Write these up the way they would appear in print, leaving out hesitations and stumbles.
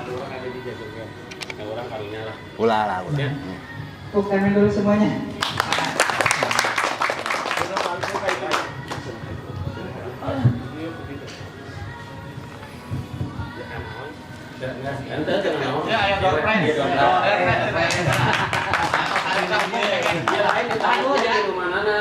orang ada di jadulnya. Nah, orang kalinya lah. Ulah lah, ulah. Ya. Tepuk tangan dulu semuanya. Ya, ayah doorframe. Ya, lain ditangguh jadi rumanana.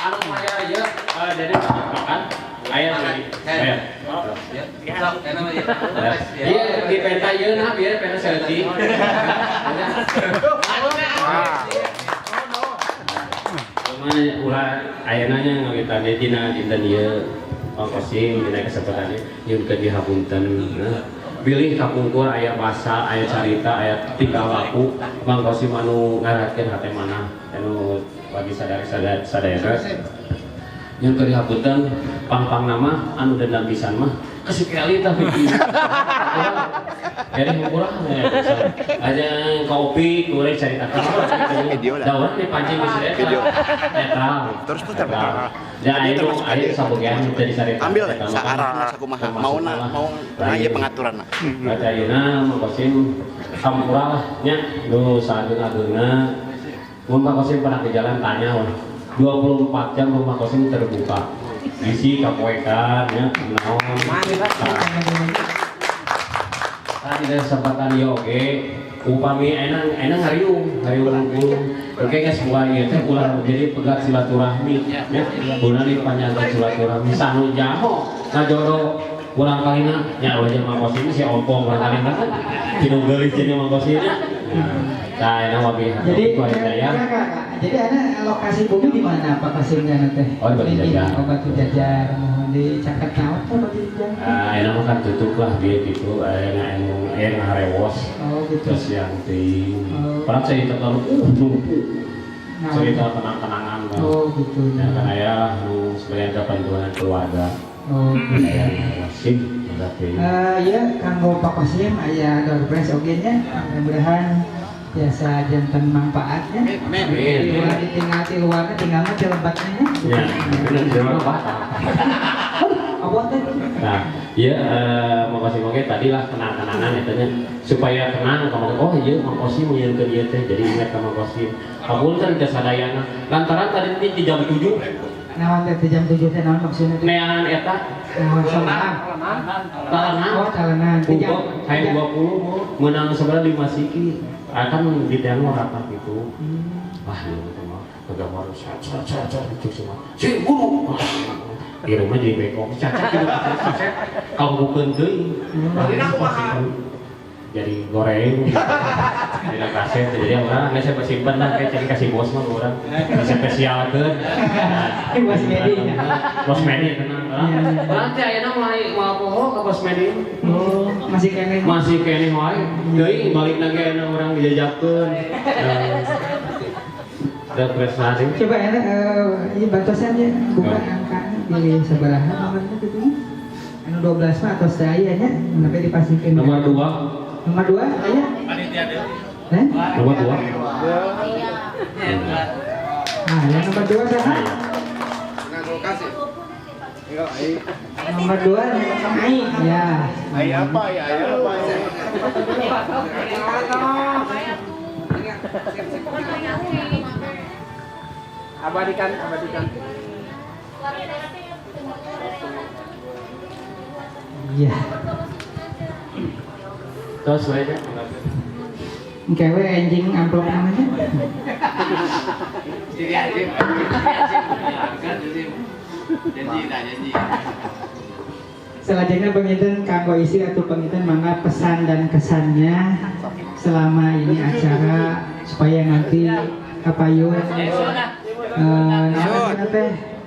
Anu maya aja. Jadi makan. Ayah lagi. Ayah. Iya, di penta ieu nah biar penta selfie. Mana ulah ayeuna nya ngawitan dina dinten ieu ongkosim dina kesempatannya yeun ke dihapunten. Pilih kapungkur aya basa, aya carita, aya tingkah laku mangkosim anu ngaratkeun hate manah anu bagi sadaya yang ke dihapunten pang nama anu dendam pisan mah kesekali tapi jadi murah aja kopi kurang cari dawat nih pancing di sini netral Terus putar ya itu ada sabugian dari sari ambil searah sakumaha mau nanya pengaturan baca yeuna mangkosim sampurah lah nya nu sadeung-adeungna mun mangkosim pernah ke jalan tanya 24 jam rumah kosim terbuka isi kapoekan ya naon tadi ada kesempatan ieu oge upami enang hariung oke guys semua ieu teh ulah jadi pegat silaturahmi ya ulah dipanjangkeun silaturahmi sanu jaho ngajodoh ulang kalina nya ulah jeung mangkosim si ompong ulang kalina kieu geulis jeung mangkosim nya nah enak wabi Jadi ada lokasi bumi di mana Pak Kasimnya teh? Oh, di Batu Jajar. Oh, Batu Jajar. Mohon dicatat naon teh Batu Jajar? Enak mah kan tutup lah dia gitu, aya ngaharewos. Oh, gitu. Terus yang ting. Padahal saya terlalu numpu. Cerita tenang-tenangan kan. Oh, gitu. Ya kan aya nu sebagian kepentingan keluarga. Oh, gitu. Aya sim berarti. Ya, kanggo Pak Kasim aya doorpress oge nya. Mudah-mudahan biasa jantan manfaatnya. Amin. Ulah ditinggal di luarnya tinggal mah di lebatnya. Ya, bener jelas apa? Apa teh? Nah, iya makasih oke tadi lah tenang-tenangan etanya supaya tenang kamu oh iya makasih mau ke dia teh jadi ingat sama makasih. Kabul kan jasa dayana. Lantaran tadi di jam 7 Naon teh jam 7 teh naon maksudna? neangan eta Naon salahan? talenan. Oh, talenan. Pukul kayak 20 menang sebelah 5 siki. Akan di tengok rata gitu. Wah, ini mah kagak harus cat gitu semua. Si buru. Irung mah jadi bekok. Cacat gitu. Kalau bukan deui. Jadi goreng. Tidak kaset jadi orang nggak saya simpan lah kayak cari kasih bos mah orang spesial kan. Bos Medi. Bos Medi tenang. Nanti ayeuna mulai mau poho ke Bos Medi. Oh, masih kene wae. Deui balik lagi ayeuna orang dijajakeun. Ada prestasi. Coba ya, ini bantusannya buka angka di sebelah nomornya gitu. Anu 12 mah atau saya nya sampai dipasikeun. Nomor 2. Nomor 2 aya? Panitia deh. Nomor 2. Nah, yang nomor 2 sana. Nomor 2 Ai. Ya. Ai apa ya? Ai apa ya? Abadikan. Iya. Terus aja. Kewe anjing amplop namanya. Jadi anjing. Janji. Selanjutnya penginten kanggo isi atau penginten mangga pesan dan kesannya selama ini acara supaya nanti kapayun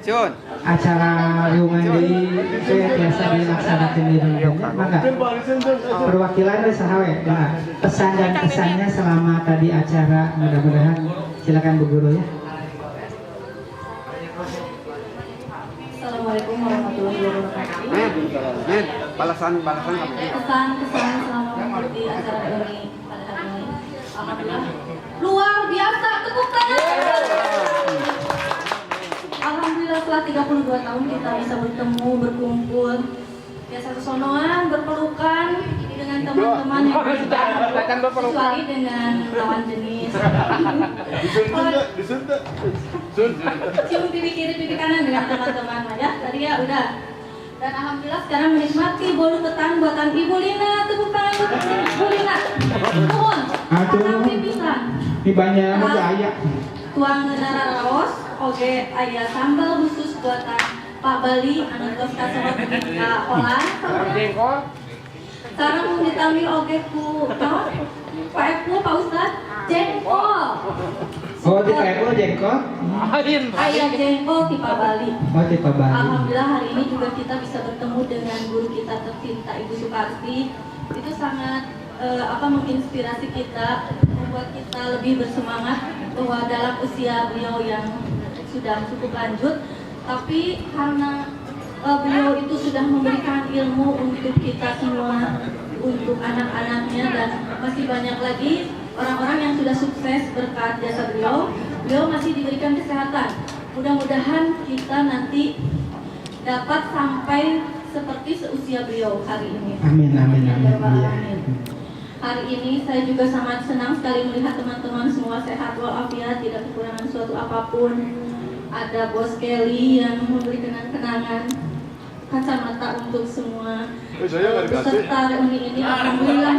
Sun. acara riungan di biasa dilaksanakan di rumah mangga perwakilan saha we pesan dan kesannya selama tadi acara mudah-mudahan silakan Bu Guru ya. Assalamualaikum warahmatullahi wabarakatuh. Balasan Kesan selama mengikuti acara ini pada hari ini. Alhamdulillah luar biasa, tepuk tangan. Alhamdulillah setelah 32 tahun kita bisa bertemu, berkumpul. Biasa kesonoan, berpelukan, teman yang berbeda, kecuali dengan lawan jenis. Cium pipi kiri, pipi kanan dengan teman-teman ya. Tadi ya udah. Dan alhamdulillah sekarang menikmati bolu ketan buatan Ibu Lina. Tepuk tangan untuk Ibu Lina. Mohon. Tapi pisan. Ini banyak aja ayah. Tuang negara raos, oke ayah sambal khusus buatan Pak Bali, anu tos kasebut ka olah. Sekarang ditambil oke ku, Pak Epu, Pak Ustad, jengkol. Oh, di Pak jengkol? Ayah jengkol di Pak Bali. Oh, di Pak Bali. Alhamdulillah hari ini juga kita bisa bertemu dengan guru kita tercinta Ibu Sukarti. Itu sangat menginspirasi kita, membuat kita lebih bersemangat bahwa dalam usia beliau yang sudah cukup lanjut, tapi karena beliau itu sudah memberikan ilmu untuk kita semua, untuk anak-anaknya, dan masih banyak lagi orang-orang yang sudah sukses berkat jasa beliau. Beliau masih diberikan kesehatan. Mudah-mudahan kita nanti dapat sampai seperti seusia beliau hari ini. Amin, amin, amin. Amin. Hari ini saya juga sangat senang sekali melihat teman-teman semua sehat walafiat, tidak kekurangan suatu apapun. Ada Bos Kelly yang memberi kenang-kenangan kacamata untuk semua peserta reuni ini. Alhamdulillah.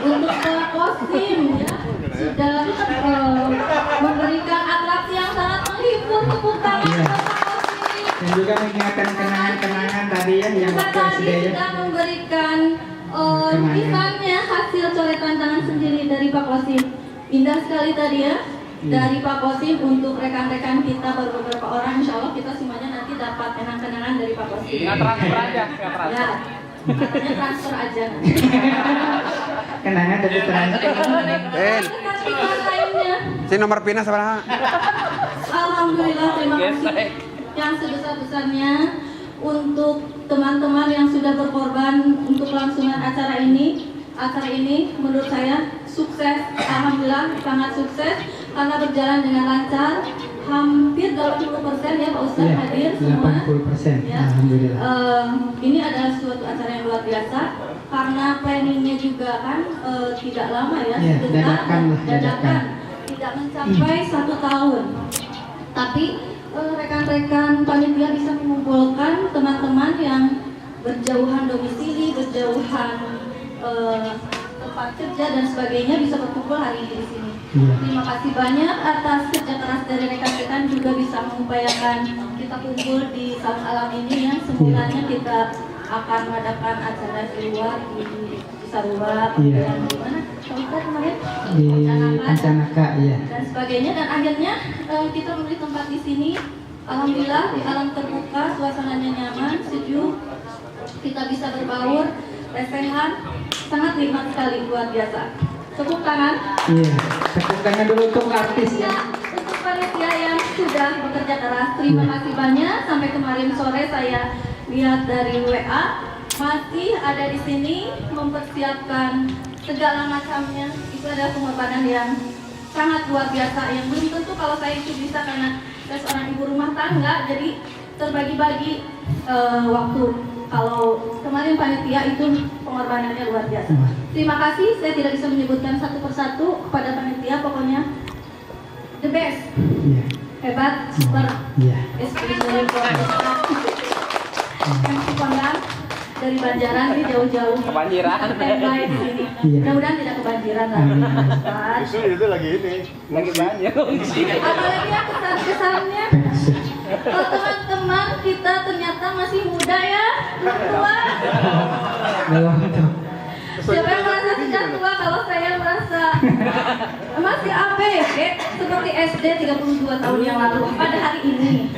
Untuk Pak Kosim ya sudah memberikan atraksi yang sangat menghibur. Tepuk tangan. Dan juga mengingatkan kenangan-kenangan tadi ya yang kita waktu SD tadi ya. sudah memberikan lukisannya hasil coretan tangan sendiri dari Pak Kosim. Indah sekali tadi ya dari Pak Kosim. Untuk rekan-rekan kita baru beberapa orang, insya Allah kita semuanya nanti dapat kenang-kenangan dari Pak Kosim. Transfer aja. Ya, katanya transfer aja. Kenangan dari transfer. Kecantikan lainnya. Si nomor pindah seberapa? Alhamdulillah, terima kasih yang sebesar-besarnya untuk teman-teman yang sudah berkorban untuk kelangsungan acara ini. Acara ini menurut saya sukses, alhamdulillah sangat sukses karena berjalan dengan lancar. Hampir 80% ya Pak Ustadz hadir semua. 80%, Ya. alhamdulillah. Ini adalah suatu acara yang luar biasa karena planningnya juga kan tidak lama ya, Ya, sebentar, dadakan. tidak mencapai 1 tahun. Tapi rekan-rekan panitia bisa mengumpulkan teman-teman yang berjauhan domisili, berjauhan tempat kerja dan sebagainya bisa berkumpul hari ini di sini. Terima kasih banyak atas kerja keras dari rekan-rekan juga bisa mengupayakan kita kumpul di Salon Alam ini yang semulanya kita akan mengadakan acara di luar di Sarua, kemudian di mana? Kemarin Di Pancanaka ya. dan sebagainya, dan akhirnya kita memberi tempat di sini. Alhamdulillah di alam terbuka, suasananya nyaman, sejuk, kita bisa berbaur, lesehan, sangat nikmat sekali, luar biasa. Tepuk tangan. Iya, tepuk tangan dulu untuk artis ya. Ya, untuk panitia yang sudah bekerja keras, terima kasih banyak. Sampai kemarin sore saya lihat dari WA masih ada di sini mempersiapkan segala macamnya. Itu adalah pengorbanan yang sangat luar biasa, yang belum tentu kalau saya itu bisa karena saya seorang ibu rumah tangga, jadi terbagi-bagi waktu. Kalau kemarin panitia itu pengorbanannya luar biasa. Terima kasih, saya tidak bisa menyebutkan satu persatu kepada panitia, pokoknya the best, Iya. hebat, super, Iya. especially for MC Kondang dari Banjaran ini jauh-jauh. Kebanjiran. Standby di sini. Iya. Mudah-mudahan tidak kebanjiran lagi. Ustaz. Justru itu lagi ini. Lagi banyak. Apalagi ya kesan-kesannya. Oh, teman-teman, kita ternyata masih muda ya, belum tua. Belum tuh. Siapa yang merasa sudah tua? Kalau saya merasa masih ABG seperti SD 32 tahun yang lalu pada hari ini.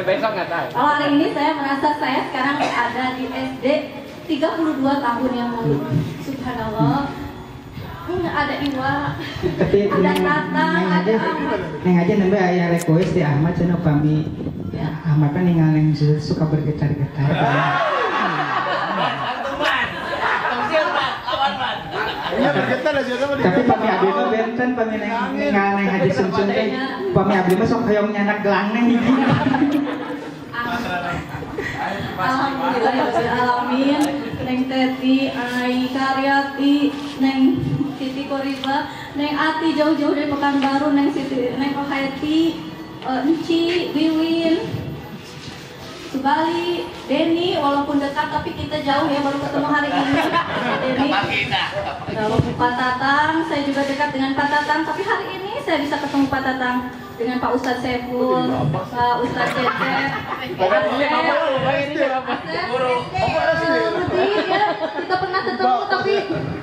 Besok nggak tahu. Kalau hari ini saya merasa saya sekarang ada di SD 32 tahun yang lalu. Subhanallah. Ada Iwa, Tapi ada Tata, ada Ahmad. neng aja nambah ayah request di Ahmad cenah pami. Ya, Ahmad kan ninggal yang suka bergetar-getar. Iya bergetar aja sama di. Tapi pami abdi mah benten pami ninggal neng haji sumsum teh. Pami abdi mah sok hoyong nyanak gelang neng gitu. Alhamdulillah ya Rabbil alamin. Neng Teti, Ai Karyati, Neng Siti Koriba, Neng Ati jauh-jauh dari Pekanbaru, Neng Siti, Neng Koheti, Enci, Wiwin, Subali, Denny, walaupun dekat tapi kita jauh ya, baru ketemu hari ini. Denny, Pak Tatang, saya juga dekat dengan Pak Tatang, tapi hari ini saya bisa ketemu Pak Tatang dengan Pak Ustadz Saiful, Pak Ustadz Cecep, kita pernah ketemu tapi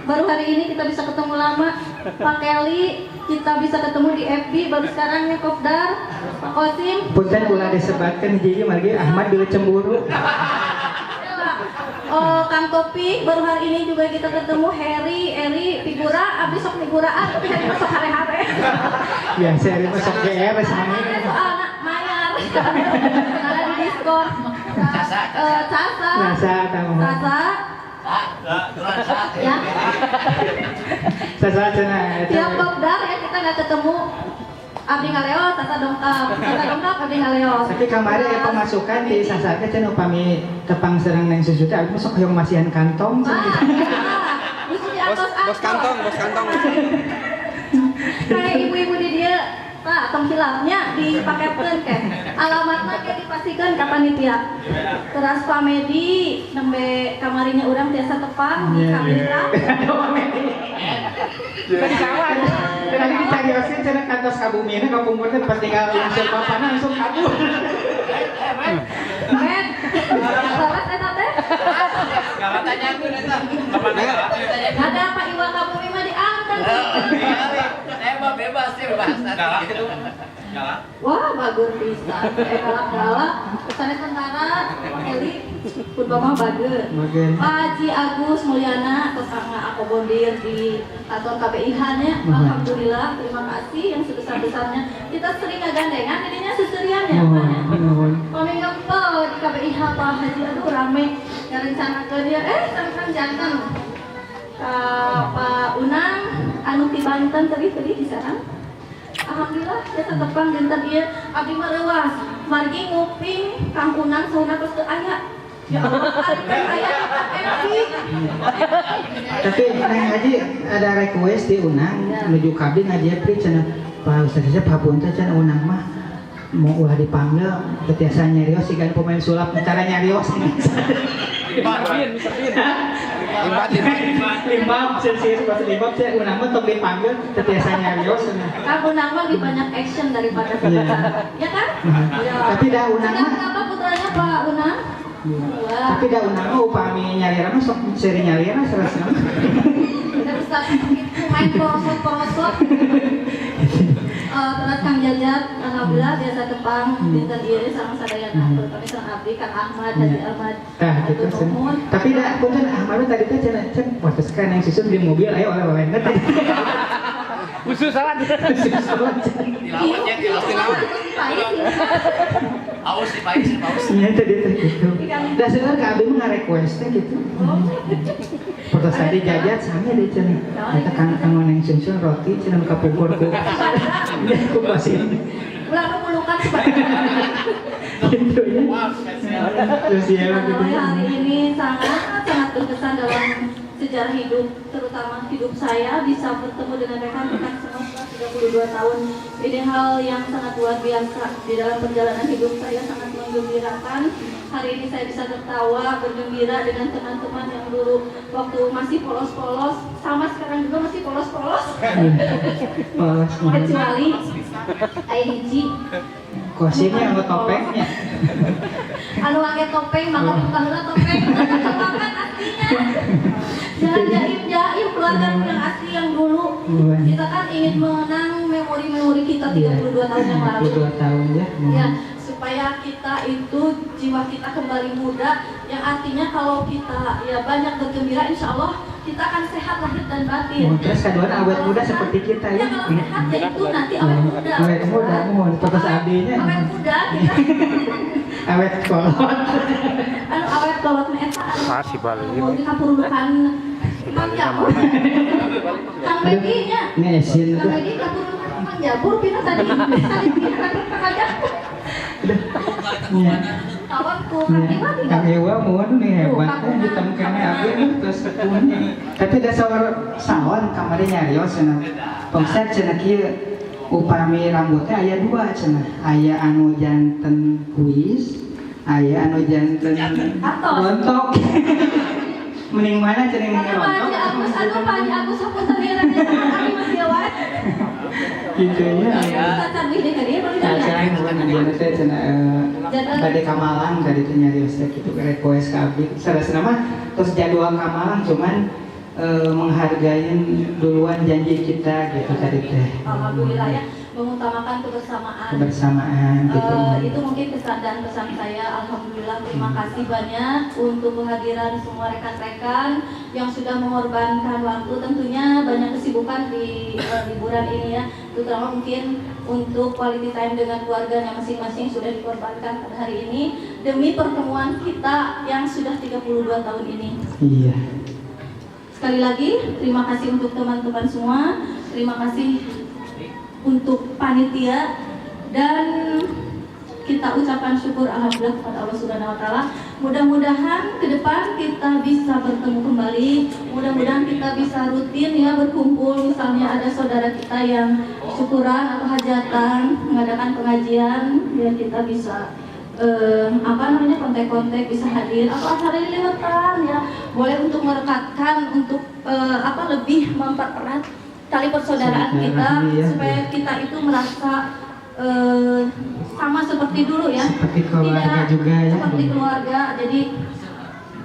baru hari ini kita bisa ketemu lama. Pak Kelly, kita bisa ketemu di FB, baru sekarang ya Kopdar, Pak Kosim. Punten ulah disebutkan hiji margi Ahmad dulu cemburu. Oh, Kang Topi, baru hari ini juga kita ketemu Heri, Eri, figura, abis sok figuraan, tapi hari masuk hare-hare. Ya, saya masuk GR sama ini. Anak mayar, ada di Discord. Sasa, Nasa tahu. Sasa, ya. Sasa cenah eta. Tiap Kopdar ya kita nggak ketemu. Abdi ngaleos, Sasa dongkap, Abdi ngaleos. Tapi kemarin ya pemasukan di Sasa teh cenah upami tepang serang neng susu teh aku sok hoyong masihan kantong cenah. Bos kantong. Kayak ibu-ibu di dia, Pak, tong hilafnya dipakekeun ke. Alamatna ge dipastikan ka panitia. Teras pamedi nembe kamarinya urang tiasa tepang di Kamera. Tadi kawan. Tadi dicarioskeun cenah kantos kabumina kapungkurna pas tinggal langsung papana langsung kabur. Men, salat eta teh. Ada Pak Iwa Kabumi mah diangkat. Wah, bagus pisan. Galak-galak. Pesannya tentara, Eli, purba mah bagus. Pak Haji Agus Mulyana, kesanga aku bondir di kantor KBIH nya. Alhamdulillah, terima kasih yang sebesar-besarnya. Kita sering ngagandengan, jadinya seserian ya. Kami ngempel di KBIH Pak Haji, aduh rame. Yang rencana ke dia, tentang jantan. Pak Unang, anu ti Banten tadi di sana. Alhamdulillah, saya tetepang dinten ieu abdi mah leuwas. Margi nguping Kang Unang sauna terus teu aya. Ya Allah, aya epic. Tapi Neng Haji ada request di Unang menuju kabin ngaji pri cenah Pak Ustaz Cecep hapunten cenah Unang mah mau ulah dipanggil ketiasa nyarios siga pemain sulap cara nyarios. Limbab sensitif bahasa limbab saya Unang mah tong dipanggil ketiasa nyarios. Kang Unang mah lebih banyak action daripada ya kan? Tapi dah Unang mah kenapa putranya Pak Unang? Tapi dah Unang mah upami nyari mah sok seri nyari mah serasa. Kita bisa begitu main korosot. Terus Kang Jajat, alhamdulillah biasa tepang dinten ieu sareng sadayana kami sareng abdi Kang Ahmad Haji Ahmad. Tah gitu sih. Tapi dah punten Ahmad tadi teh cenah cek waktu sekarang yang susun di mobil ayo oleh-oleh teh. Khusus salat. Aus di paus. Iya tadi teh gitu. Da sebenarnya ka abdi mah request teh gitu. Foto tadi Jajat sami deui cenah. Eta Kang Neng Sunsun roti cenah nu kapungkur ku. Ku pasin. Ulah nu mulukan seperti Gitu ya. Terus ya gitu. hari ini sangat berkesan dalam sejarah hidup, terutama hidup saya bisa bertemu dengan rekan-rekan semua setelah 32 tahun. Ini hal yang sangat luar biasa di dalam perjalanan hidup saya, sangat menggembirakan. Hari ini saya bisa tertawa, bergembira dengan teman-teman yang dulu waktu masih polos-polos, sama sekarang juga masih polos-polos. Kecuali Aihiji. Kosimnya sama topengnya. Anu pakai topeng, maka bukan topeng, bukan aslinya. Jangan jaim keluarga yang asli yang dulu. Kita kan ingin mengenang memori-memori kita 32 tahun yang lalu. 32 tahun ya. Ya, supaya kita itu jiwa kita kembali muda, yang artinya kalau kita ya banyak bergembira, insya Allah kita akan sehat lahir dan batin. Terus kedua awet muda seperti kita ya. Ya kalau sehat ya itu nanti awet muda. Awet muda, mohon foto abdinya. Awet muda kita. Awet kolot. Anu awet kolot mah eta. Masih balik. Mau dikapurukan. Mang Jabur. Kang Beginya. Ini esin Kang tuh. Begi kapurukan Mang Jabur pina tadi. Tadi pina Kang Jabur. kawanku Kang Iwa Kang tinggal. Iwa mohon nih hebat ditemukan abi terus ketuanya. Tapi dasar sawan kamari nyarios cenah. Pengset cenah kieu upami rambutnya aya dua cenah. Aya anu janten kuis, aya anu janten rontok. Mending mana cenah yang rontok? Pak Agus sapunten ya kami masih awal. Gitu ya. Kita canggih deh kali ya Bang. Acara bukan dia teh cenah bade ka Malang tadi teh nyarios teh kitu request ka abdi. Sarasana mah terus jadwal ka Malang cuman menghargai duluan janji kita gitu tadi teh. Alhamdulillah ya, mengutamakan Kebersamaan gitu. Itu mungkin kesan dan pesan saya. Alhamdulillah, terima kasih banyak untuk kehadiran semua rekan-rekan yang sudah mengorbankan waktu. Tentunya banyak kesibukan di liburan ini ya, terutama mungkin untuk quality time dengan keluarganya masing-masing sudah dikorbankan pada hari ini demi pertemuan kita yang sudah 32 tahun ini. Iya. Sekali lagi, terima kasih untuk teman-teman semua, terima kasih untuk panitia, dan kita ucapkan syukur alhamdulillah kepada Allah Subhanahu wa taala. Mudah-mudahan ke depan kita bisa bertemu kembali, mudah-mudahan kita bisa rutin ya berkumpul, misalnya ada saudara kita yang syukuran atau hajatan, mengadakan pengajian, biar kita bisa kontek-kontek bisa hadir atau acara liliwatan ya, boleh untuk merekatkan, untuk lebih mempererat tali persaudaraan kita supaya kita itu merasa sama seperti dulu ya, seperti keluarga juga ya, seperti keluarga. Jadi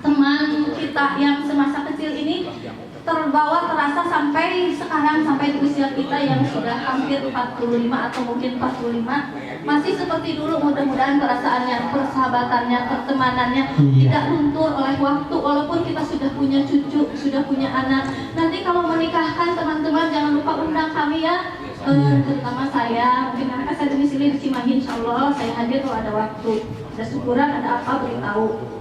teman kita yang semasa kecil ini terbawa terasa sampai sekarang, sampai di usia kita yang sudah hampir 45 atau mungkin 45 masih seperti dulu. Mudah-mudahan perasaannya, persahabatannya, pertemanannya tidak luntur oleh waktu, walaupun kita sudah punya cucu, sudah punya anak. Nanti kalau menikahkan teman-teman jangan lupa undang kami ya, terutama saya, mungkin karena saya domisili di Cimahi, insya Allah saya hadir kalau ada waktu, ada syukuran, ada apa beritahu.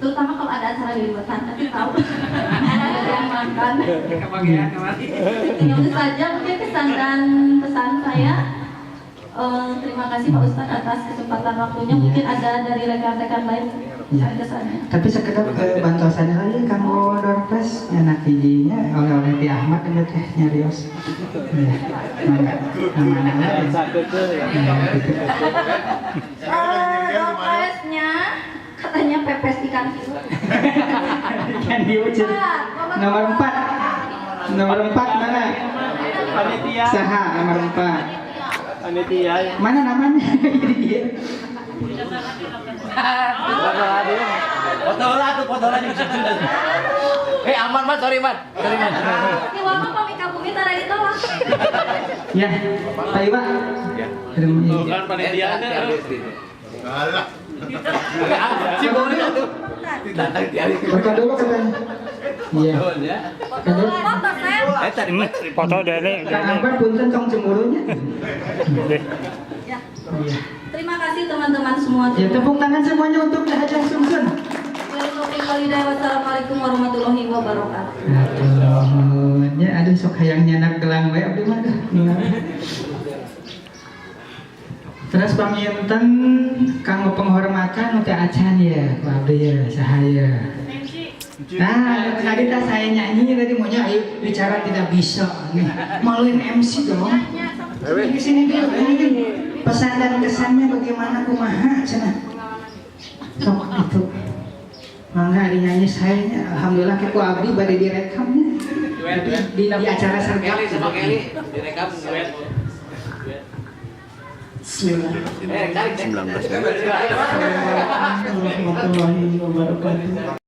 Terutama kalau ada acara di luar nanti tahu ada yang makan. Itu saja mungkin kesan dan pesan saya. Terima kasih Pak Ustadz atas kesempatan waktunya. Mungkin ada dari rekan-rekan lain kesannya. Tapi sekedar bantuannya lagi kamu Dorpes anak hijinya oleh Ti Ahmad ini teh nyarios. Iya. Mana Dorpesnya katanya pepes ikan hiu. Ikan hiu nomor 4. Nomor 4 mana? Panitia. Saha nomor 4. Panitia. Mana namanya? Foto lagi. Aman Mat, sorry Mat. Di wama pamika bumi tara ditolak. Ya, Pak Iwa. Ya. Kan panitianya. Si Boni tuh. Foto dulu katanya. Iya. Tadi Foto dari. Kang Akbar punten tong cemburunya. Ya. Iya. Terima kasih teman-teman semua. Ya tepuk tangan semuanya untuk Hajah Sumsun. Wassalamualaikum warahmatullahi wabarakatuh. Ya aduh sok hayang nyanak gelang we abdi mah. Terus paminten kanggo penghormatan teh acan ya, Pak Abdi ya, sahaya. Nah, tadi tas saya nyanyi tadi maunya ayo bicara tidak bisa nih. Maluin MC dong. Di sini dulu ini pesan dan kesannya bagaimana kumaha cenah. Sok itu. Mangga dinyanyi saya, alhamdulillah ke Abdi bade direkamnya. Di acara sergap sama Kelly direkam. Bismillah. 19. Warahmatullahi wabarakatuh.